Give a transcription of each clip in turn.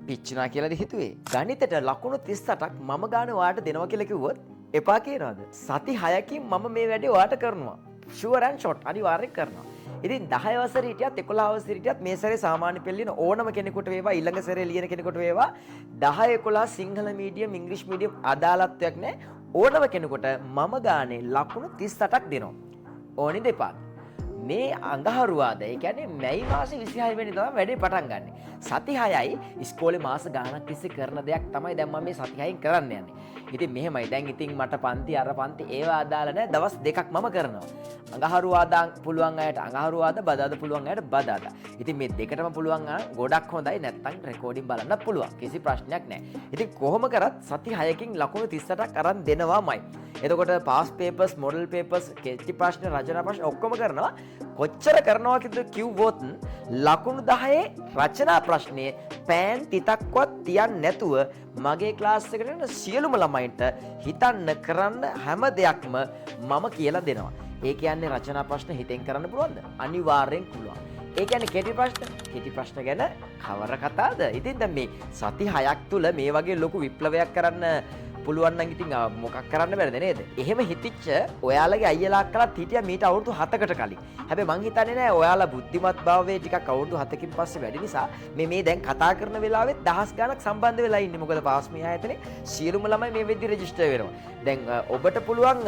පිච්චුනා කියලාද හිතුවේ? ගණිතයට ලකුණු 38ක් මම ගාන ඔයාට දෙනවා කියලා කිව්වොත් එපා කියනවාද? සති 6කින් මම මේ වැඩේ ඔයාට කරනවා. ෂුවර් ඇන්ඩ් ෂොට් අනිවාර්යෙන් කරනවා. ඉතින් 10 වසරේ හිටියත් 11 වසරේ හිටියත් මේ සැරේ සාමාන්‍ය පෙළ ලියන ඕනම කෙනෙකුට වේවා ඊළඟ සැරේ ලියන කෙනෙකුට වේවා 10 11 සිංහල මීඩියම් ඉංග්‍රීසි මීඩියම් අදාළත්වයක් නැහැ. ඕනම කෙනෙකුට මම ගානේ ලකුණු 38ක් දෙනවා. ඕනි දෙපා. මේ අඟහරුවාද ඒ කියන්නේ මැයි මාසේ 26 වෙනි තමයි වැඩේ පටන් ගන්නෙ. සති 6යි ඉස්කෝලේ මාස ගාණක් තිස්සේ කරන දෙයක් තමයි දැන් මම මේ සති 6න් කරන්න යන්නේ. ඉතින් මෙහෙමයි දැන් ඉතින් මට පන්ති අර පන්ති ඒවා අදාළ නැහැ. දවස් දෙකක් මම කරනවා. අඟහරුවාදා පුළුවන් අයට අඟහරුවාද බදාදා පුළුවන් අයට බදාදා. ඉතින් මේ දෙකටම පුළුවන් ගොඩක් හොඳයි නැත්තම් රෙකෝඩින් බලන්න පුළුවන්. කිසි ප්‍රශ්නයක් නැහැ. ඉතින් කොහොම කරත් සති 6කින් ලකුණු 38ක් අරන් දෙනවාමයි. එතකොට පාස් පේපර්ස් මොඩල් පේපර්ස් කෙටි ප්‍රශ්න රචනා ප්‍රශ්න ඔක්කොම කරනවා. කොච්චර කරනවා කිව්වොත් ලකුණු 10 රචනා ප්‍රශ්නයේ පෑන් තිතක්වත් තියන්නේ නැතුව මගේ ක්ලාස් එකට එන සියලුම ළමයින්ට හිතන්න කරන්න හැම දෙයක්ම මම කියලා දෙනවා. ඒ කියන්නේ රචනා ප්‍රශ්න හිතෙන් කරන්න පුළුවන්ද? අනිවාර්යෙන් පුළුවන්. ඒ කියන්නේ කෙටි ප්‍රශ්න ගැන කවර කතාවද? ඉතින් දැන් මේ සති 6ක් තුල මේ වගේ ලොකු විප්ලවයක් කරන්න පුළුවන් නම් ඉතින් මොකක් කරන්න බැරිද නේද? එහෙම හිතිච්ච ඔයාලගේ අයියලා අක්කලාත් හිටියා මීට අවුරුදු 7කට කලින්. හැබැයි මං හිතන්නේ නෑ ඔයාලා බුද්ධිමත් භාවයේ ටිකක් අවුරුදු 7කින් පස්සේ වැඩි නිසා මේ දැන් කතා කරන වෙලාවෙත් දහස් ගණක් සම්බන්ධ වෙලා ඉන්නේ. මොකද පාස්මී ආයතනේ සියලුම ළමයි මේ වෙද්දි රෙජිස්ටර් වෙනවා. දැන් ඔබට පුළුවන්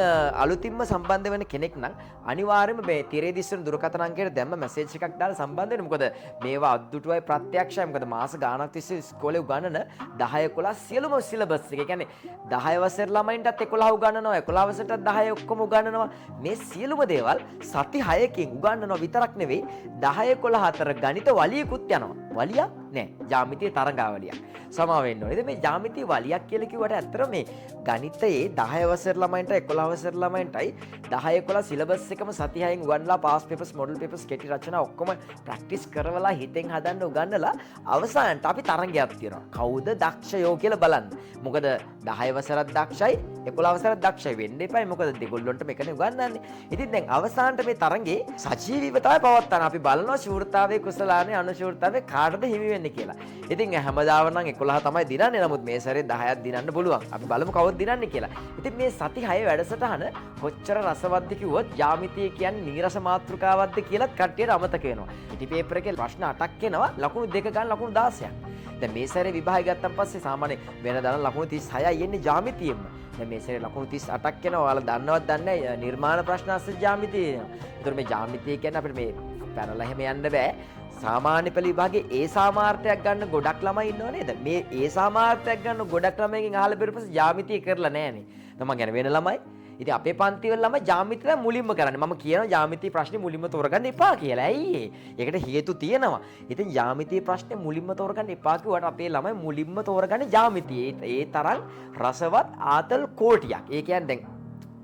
අලුතින්ම සම්බන්ධ වෙන කෙනෙක් නම් අනිවාර්යයෙන්ම මේ තිරේ දිස්සන දුරකථන අංකයට දැම්ම මැසේජ් එකක් දාලා සම්බන්ධ වෙන්න. මොකද මේවා අද්දුටුවයි ප්‍රත්‍යක්ෂයි. මොකද මාස ගාණක් තිස්සේ ඉස්කෝලේ උගන්වන 10 11 සියලුම සිලබස් එක. ඒ කියන්නේ 10 වසර ළමයින්ටත් 11 උගන්වනවා 11 වසරටත් 10 ඔක්කොම උගන්වනවා. මේ සියලුම දේවල් සති 6කින් උගන්වනවා විතරක් නෙවෙයි 10 11 අතර ගණිත වලියකුත් යනවා. වලියක් නෑ ජ්‍යාමිතියේ තරඟාවලියක්. සමා වෙන්න ඕනේ. ඉතින් මේ ජ්‍යාමිතියේ වලියක් කියලා කිව්වට ඇත්තට මේ ගණිතයේ 10 වසර ළමයින්ට 11 වසර ළමයින්ටයි 10 11 සිලබස් එකම සති 6න් උගන්වලා පාස් පේපර්ස් මොඩල් පේපර්ස් කෙටි රචනා ඔක්කොම ප්‍රැක්ටිස් කරවලා හිතෙන් හදන්න උගන්වලා අවසානට අපි තරඟයක් තියනවා. කවුද දක්ෂයෝ කියලා බලන්න. මොකද 10 වසරක් දක්ෂයි 11 වසරක් දක්ෂයි වෙන්න එපා. මොකද දෙගොල්ලොන්ට මේකනේ උගන්වන්නේ. ඉතින් දැන් අවසානට මේ තරඟේ සජීවීව තමයි පවත්වන. අපි බලනවා ශූරතාවයේ කුසලානේ අනුශූරතාවයේ කාටද හිමි වෙන්නේ කියලා. ඉතින් හැමදාම නම් 11 තමයි දිනන්නේ. නමුත් මේ සැරේ 10ක් දිනන්න පුළුවන්. අපි බලමු කවුද දිනන්නේ කියලා. ඉතින් මේ සති 6 වැඩසටහන කොච්චර රසවත්ද කිව්වොත් ජ්‍යාමිතිය කියන්නේ නීරස මාතෘකාවක්ද කියලාත් කට්ටියට අමතක වෙනවා. ඉටි පේපර් එකේ ප්‍රශ්න 8ක් එනවා. ලකුණු 2 ගන්න ලකුණු 16ක්. දැන් මේ සැරේ විභාගය ගත්තන් පස්සේ සාමාන්‍ය වෙනදාන ලකුණු 36යි එන්නේ ජ්‍යාමිතියෙම. දැන් මේ සැරේ ලකුණු 38ක් එනවා. ඔයාලා දන්නවත් දන්නේ නැහැ නිර්මාණ ප්‍රශ්න අස්සේ ජ්‍යාමිතිය එනවා. ඒතර මේ ජ්‍යාමිතිය කියන්නේ අපිට මේ පැනලා එහෙම යන්න බෑ. සාමාන්‍ය පෙළ විභාගේ ඒ සාමාර්ථයක් ගන්න ගොඩක් ළමයි ඉන්නව නේද? මේ ඒ සාමාර්ථයක් ගන්න ගොඩක් ළමයිගෙන් අහලා බැලුවපස්සේ ජ්‍යාමිතිය කරලා නැහනේ. මම කියන්නේ වෙන ළමයි. ඉතින් අපේ පන්ති වල ළමයි ජ්‍යාමිතිය මුලින්ම කරන්නේ. මම කියනවා ජ්‍යාමිතිය ප්‍රශ්නේ මුලින්ම තෝරගන්න එපා කියලා. ඇයි ඒ? ඒකට හේතු තියෙනවා. ඉතින් ජ්‍යාමිතිය ප්‍රශ්නේ මුලින්ම තෝරගන්න එපා කිව්වට අපේ ළමයි මුලින්ම තෝරගන්නේ ජ්‍යාමිතිය. ඒ තරම් රසවත් ආතල් කෝටියක්. ඒ කියන්නේ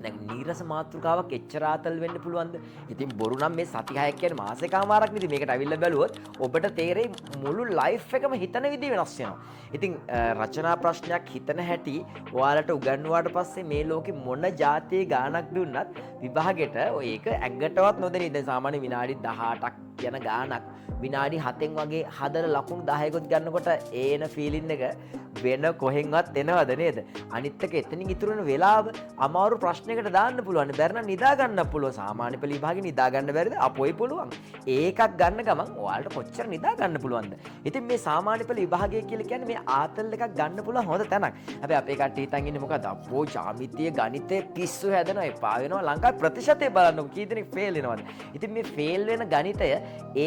දැන් නීරස මාතෘකාවක් එච්චර ආතල් වෙන්න පුළුවන්ද? ඉතින් බොරු නම් මේ සති 6ක් කියන්නේ මාසෙකමාරක් නෙදී. මේකට අවිල්ල බැලුවොත් ඔබට තේරෙයි මුළු ලයිෆ් එකම හිතන විදිහ වෙනස් වෙනවා. ඉතින් රචනා ප්‍රශ්නයක් හිතන හැටි ඔයාලට උගන්වුවාට පස්සේ මේ ලෝකෙ මොන જાතියේ ගාණක් දුන්නත් විභාගෙට ඔය ඒක ඇඟටවත් නොදෙනී. දැන් සාමාන්‍ය විනාඩි 18ක් යන ගාණක් විනාඩි 7න් වගේ හදලා ලකුණු 10කුත් ගන්නකොට ඒන ෆීලින් එක වෙන කොහෙන්වත් එනවද නේද? අනිත් එක එතනින් ඉතුරු වෙන වෙලාව අමාරු ප්‍රශ්නයකට දාන්න පුළුවන්. බැරි නම් නිදා ගන්න පුළුවන්. සාමාන්‍ය පෙළ විභාගේ නිදා ගන්න බැරිද? අපොයි පුළුවන්. ඒකක් ගන්න ගමන් ඔයාලට කොච්චර නිදා ගන්න පුළුවන්ද? ඉතින් මේ සාමාන්‍ය පෙළ විභාගය කියලා කියන්නේ මේ ආතල් එකක් ගන්න පුළුවන් හොඳ තැනක්. හැබැයි අපේ කට්ටිය හිතන් ඉන්නේ මොකද? අපෝ ජ්‍යාමිතිය ගණිතේ පිස්සු හැදෙනවා එපා වෙනවා. ලංකාවේ ප්‍රතිශතය බලන්නකො කී දෙනෙක් ෆේල් වෙනවද? ඉතින් මේ ෆේල් වෙන ගණිතය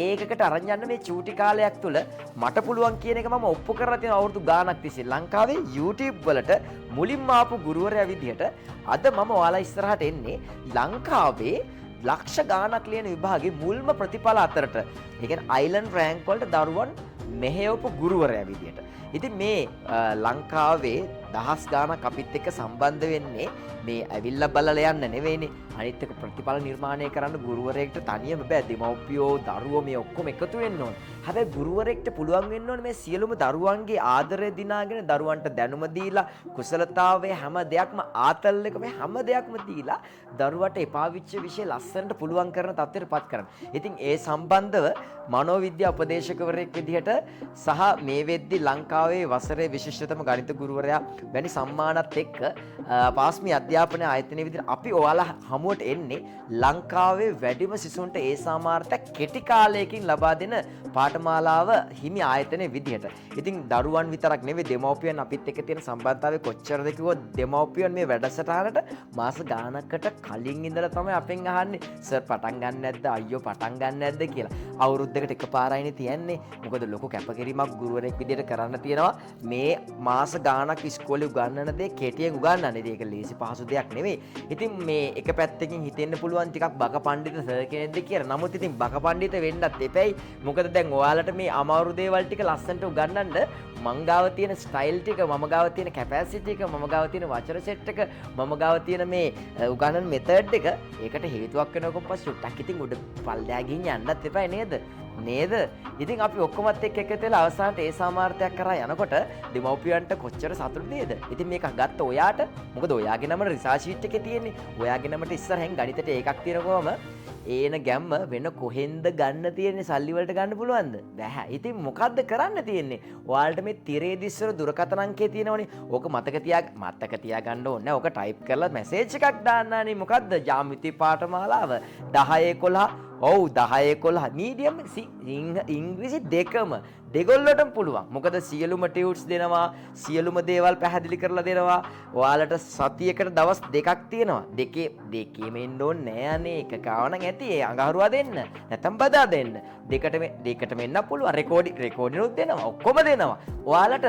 ඒකකට අරන් යන්න මේ චූටි කාලයක් තුල මට පුළුවන් කියන එක මම ඔප්පු කරලා තියෙන අවුරුදු ගාණක් තිස්සේ ලංකාවේ YouTube වලට මුලින්ම ආපු ගුරුවරයා විදිහට අද මම ඔයාලා ඉස්සරහට එන්නේ ලංකාවේ ලක්ෂ ගාණක් ලියන විභාගේ මුල්ම ප්‍රතිඵල අතරට. ඒ කියන්නේ අයිලන්ඩ් රෑන්ක් වලට දරුවන් මෙහෙයවපු ගුරුවරයා විදිහට. ඉතින් මේ ලංකාවේ දහස් ගාණක් අපිත් එක්ක සම්බන්ධ වෙන්නේ මේ ඇවිල්ලා බලලා යන්න නෙවෙයිනේ. අනිත් එක ප්‍රතිඵල නිර්මාණය කරන්න ගුරුවරයෙක්ට තනියම බෑ. දෙමව්පියෝ දරුවෝ මේ ඔක්කොම එකතු වෙන්න ඕන. හැබැයි ගුරුවරයෙක්ට පුළුවන් වෙන්න ඕනේ මේ සියලුම දරුවන්ගේ ආදරය දිනාගෙන දරුවන්ට දැනුම දීලා කුසලතාවයේ හැම දෙයක්ම ආතල් එක මේ හැම දෙයක්ම දීලා දරුවට එපා වෙච්ච විෂය ලස්සනට පුළුවන් කරන තත්ත්වයටපත් කරන්න. ඉතින් ඒ සම්බන්ධව මනෝවිද්‍යා උපදේශකවරයෙක් විදිහට සහ මේ වෙද්දි ලංකාවේ වසරේ විශිෂ්ටතම ගණිත ගුරුවරයා වැනි සම්මානත් එක්ක පාස්මි අධ්‍යාපන ආයතනයේ විදිහට අපි ඔයාලා හමුවට එන්නේ ලංකාවේ වැඩිම සිසුන්ට ඒ සාමාර්ථය කෙටි කාලයකින් ලබා දෙන පාඨමාලාව හිමි ආයතනයේ විදිහට. ඉතින් දරුවන් විතරක් නෙවෙයි දෙමව්පියන් අපිත් එක්ක තියෙන සම්බන්ධතාවය කොච්චරද කිව්වොත් දෙමව්පියන් මේ වැඩසටහනට මාස ගාණකට කලින් ඉඳලා තමයි අපෙන් අහන්නේ සර් පටන් ගන්න නැද්ද අයියෝ පටන් ගන්න නැද්ද කියලා. අවුරුද්දකට එකපාරයිනේ තියන්නේ. මොකද ලොකු කැපකිරීමක් ගුරුවරයෙක් විදිහට කරන්න තියෙනවා. මේ මාස ගාණක් ඉස්කෝලේ උගන්වන දේ කෙටියෙන් උගන්වන්නේ. ඒක ලේසි පහසු දෙයක් නෙවෙයි. ඉතින් මේ එක පැත්තකින් හිතෙන්න පුළුවන් ටිකක් බක පඬිත සර් කෙනෙක්ද කියලා. නමුත් ඉතින් බක පඬිත වෙන්නත් එපැයි. මොකද දැන් ඔයාලට මේ අමාරු දේවල් ටික ලස්සනට උගන්වන්න මං ගාව තියෙන ස්ටයිල් ටික, මම ගාව තියෙන කැපැසිටි එක, මම ගාව තියෙන වචන සෙට් එක, මම ගාව තියෙන මේ උගන්වන මෙතඩ් එක ඒකට හේතුවක් වෙනකොම් පස්සේ ටක් ඉතින් උඩ පල්ලෙහා ගිහින් යන්නත් එපයි නේද? නේද? ඉතින් අපි ඔක්කොමත් එක්ක එකතු වෙලා අවසානට ඒ සාමාර්ථයක් කරා යනකොට දෙමව්පියන්ට කොච්චර සතුටුද නේද? ඉතින් මේක ගත්ත ඔයාට මොකද ඔයාගේ නම රිසර්ච් ෂීට් එකේ තියෙන්නේ. ඔයාගේ නමට ඉස්සරහින් ගණිතයට ඒකක් තියෙනකොම ඒන ගැම්ම වෙන කොහෙන්ද ගන්න තියෙන්නේ සල්ලි වලට ගන්න පුළුවන්ද? බැහැ. ඉතින් මොකද්ද කරන්න තියෙන්නේ? ඔයාලට මේ තිරේ දිස්සර දුරකථන අංකය තියෙනවනේ. ඕක මතක තියාගන්න ඕනේ. ඕක ටයිප් කරලා මැසේජ් එකක් දාන්නනේ. මොකද්ද? ජ්‍යාමිති පාඨමාලාව 10 11 ඔව් 10 11 මීඩියම් ඉංග්‍රීසි දෙකම දෙගොල්ලටම පුළුවන්. මොකද සියලුම ටියුට්ස් දෙනවා, සියලුම දේවල් පැහැදිලි කරලා දෙනවා. ඔයාලට සතියකට දවස් දෙකක් තියෙනවා. දෙකේම ඉන්න ඕනේ නෑ අනේ. එක කාවනම් ඇති. ඒ අඟහරුවා දෙන්න. නැත්නම් බදා දෙන්න. දෙකටම එන්න පුළුවන්. රෙකෝඩිනුත් දෙනවා. ඔක්කොම දෙනවා. ඔයාලට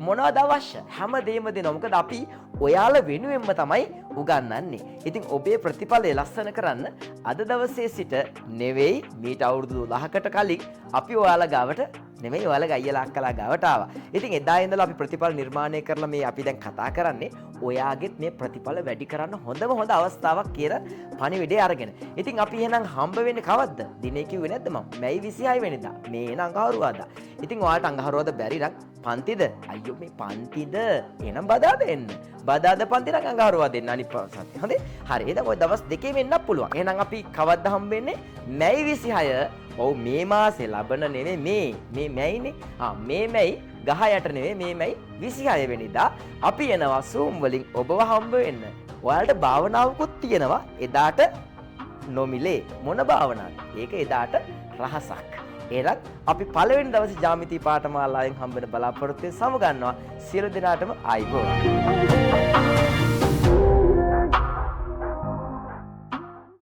මොනවද අවශ්‍ය? හැමදේම දෙනවා. මොකද අපි ඔයාලා වෙනුවෙන්ම තමයි උගන්වන්නේ. ඉතින් ඔබේ ප්‍රතිඵලය ලස්සන කරන්න අද දවසේ සිට නෙවෙයි මීට අවුරුදු 12කට කලින් අපි ඔයාලා ගාවට නෙමෙයි ඔයාලගේ අයියලා අක්කලා ගාවට ආවා. ඉතින් එදා ඉඳලා අපි ප්‍රතිඵල නිර්මාණය කරලා මේ අපි දැන් කතා කරන්නේ ඔයාගෙත් මේ ප්‍රතිඵල වැඩි කරන්න හොඳ අවස්ථාවක් කියලා පණිවිඩය අරගෙන. ඉතින් අපි එහෙනම් හම්බ වෙන්නේ කවද්ද? දිනේ කිව්වේ නැද්ද මම? මැයි 26 වෙනිදා. මේ එන අඟහරුවාදා. ඉතින් ඔයාලට අඟහරුවාදා බැරි නම් පන්තිද? අයියෝ මේ පන්තිද? එහෙනම් බදාද එන්න. බදාද පන්ති නම් අඟහරුවා දෙන්න අනිත් සතිය. හොඳේ? හරි. එහෙනම් ඔය දවස් දෙකේම එන්නත් පුළුවන්. එහෙනම් අපි කවද්ද හම්බ වෙන්නේ? මැයි 26. ඔව් මේ මාසේ ලබන නෙවෙයි මේ මැයිනේ. මේ මැයි ගහ යට නෙවෙයි මේ මැයි 26 වෙනිදා අපි එනවා Zoom වලින් ඔබව හම්බ වෙන්න. ඔයාලට භාවනාවකුත් තියෙනවා එදාට නොමිලේ. මොන භාවනාවද? ඒක එදාට රහසක්. එහෙනම් අපි පළවෙනි දවසේ ජ්‍යාමිති පාඨමාලාවෙන් හම්බ වෙන බලාපොරොත්තු වෙන සමු ගන්නවා. සියලු දෙනාටම ආයිබෝවන්.